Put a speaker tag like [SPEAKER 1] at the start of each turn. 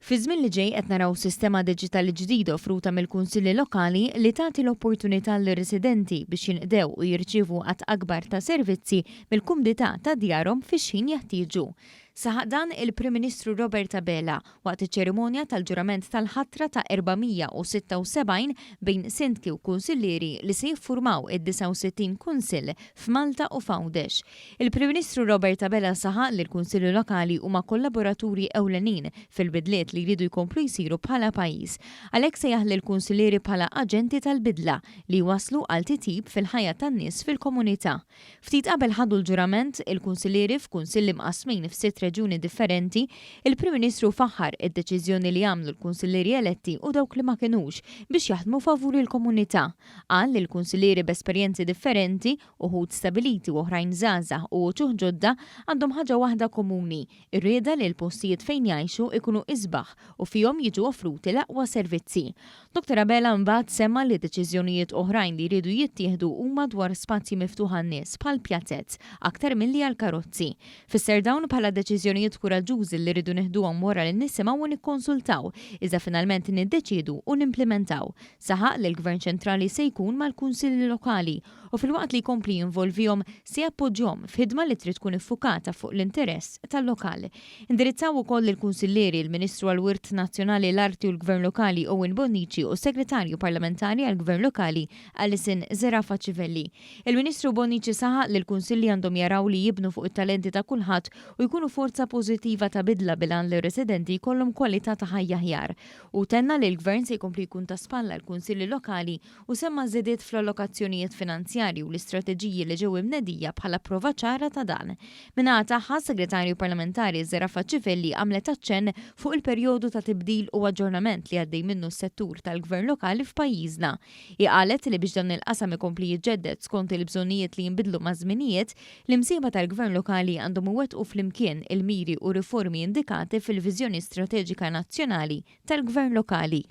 [SPEAKER 1] Fi żmien li ġej qed naraw sistema diġitali ġdida offruta mill-kunsilli lokali li tagħti l-opportunità lir-residenti biex jinqdew u jirċievu qatt akbar ta' servizzi mill-kumdità ta' djarhom fix-xhin jeħtieġu. Saħaq dan il-Prim Ministru Robert Abela waqt iċ-ċerimonja tal-ġurament tal-ħatra ta' 476 bejn sindki u kunsillieri li se jiffurmaw id-69 kunsill f'Malta u f'Għawdex. Il-Prim Ministru Robert Abela saħaq li l-kunsilli lokali huma kollaboraturi ewlenin fil-bidliet li jridu jkomplu jsiru bħala pajjiż. Għalhekk se jaħli l-kunsillieri bħala aġenti tal-bidla li waslu għal titjib fil-ħajja tan-nies fil-komunità. Ftit qabel ħadu l-ġurament, il-kunsillieri f'kunsilli mqasmin f'sitt reġuni differenti, il-Prim Ministru faħħar id-deċiżjoni li għamlu l-kunsillieri eletti u dawk li ma kinux biex jaħdmu favuri l-komunità. Qal li l-kunsillieri b'esperjenzi differenti, uħud stabiliti u oħrajn żgħażagħ u wuġuh ġodda għandhom ħaġa waħda komuni, ir-rieda li l-postijiet fejn jgħixu ikunu isbaħ u fihom jiġu offruti l-aqwa servizzi. Dr. Abela mbagħad semma li deċiżjonijiet oħrajn li jridu jittieħdu huma dwar spazji miftuħ għan-nies bħal pjazzett aktar milli għal karozzi. Fisser dawn bħala deċiżjonijiet kuraġużi li rridu nieħduhom wara li nisimgħu u nikkonsultaw iżda finalment niddeċiedu u nimplementaw. Saħaq li l-Gvern ċentrali se jkun mal-kunsilli lokali u filwaqt li jkompli jinvolvihom se jappoġġjahom f'ħidma li trid tkun iffukata fuq l-interess tal-lokal. Indirizzaw ukoll il-kunsillieri il-Ministru għall-Wirt Nazzjonali l-Arti u l-Gvern Lokali Owen Bonnici u Segretarju Parlamentari għall-Gvern Lokali Alison Zerafa Civelli. Il-Ministru Bonnici saħaq li l-kunsilli għandhom jaraw li jibnu fuq it-talenti ta' kulħadd u jkunu forza pożittiva ta' bidla bilan li residenti jkollhom kwalità ta' ħajja aħjar. U tenna li l-Gvern se jkompli jkun ta' spalla l-kunsilli lokali u semma żiediet fl-allokazzjonijiet finanzjarji u l-istrateġiji li ġew imnedija bħala prova ċara ta' dan. Minnaħa tagħha Segretarju Parlamentari Zerafa Civelli għamlet aċċenn fuq il-perjodu ta' tibdil u aġġornament li għaddej minnu s-settur tal-Gvern lokali f'pajjiżna. Qalet li biex dan il-qasam ikompli jiġġedded skont il-bżonnijiet li jinbidlu ma' żminijiet, l-imsieba tal-Gvern lokali għandhom iwettqu flimkien il-miri u riformi indikati fil-Viżjoni Strateġika Nazzjonali tal-Gvern Lokali.